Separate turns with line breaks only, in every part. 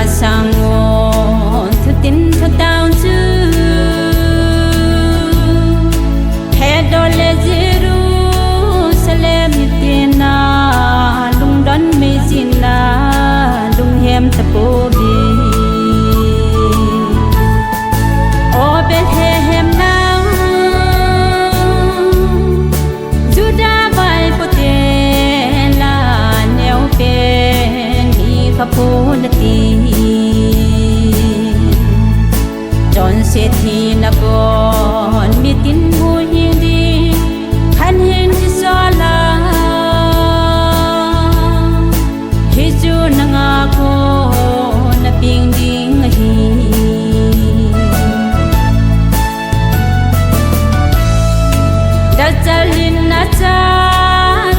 Masangon thu tin thu tao chu Hedole Jerusalem itina lung don mezina lung hem tapobi O Bethlehem now Judah vai potela neo pen ni kapunati sẽ thì na con mi tin vui đi khăn hiền chỉ so la hi chu na nga ko na ping ding hi da chalin na cha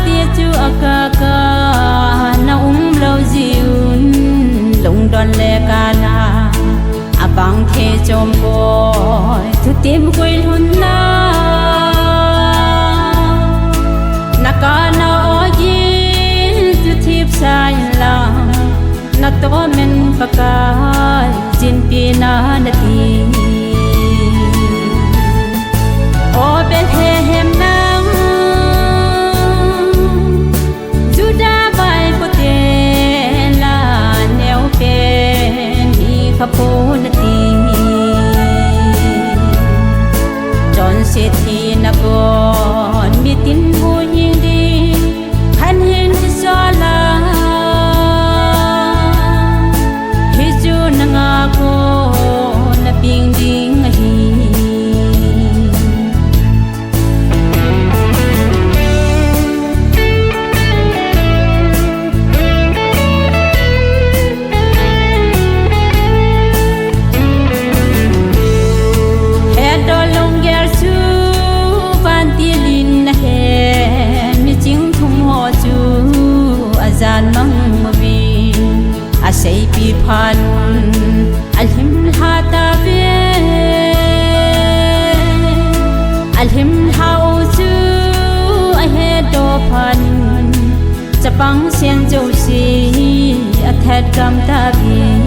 tia chu akaka na lo jiun long don le kana bang khe chom boy thu tim quay hun na nakana oji thu thip sai la na to men pakai jin pi na ti O Bethlehem now Judah vai potela neo pen ni kapun sẽ thì na con mi tin vui đi khăn hiền chỉ so la hi chu na nga ko na ping ding hi say pi phan alhim hata ve alhim hau chu a he do phan chapang sian jo si a that kam ta bi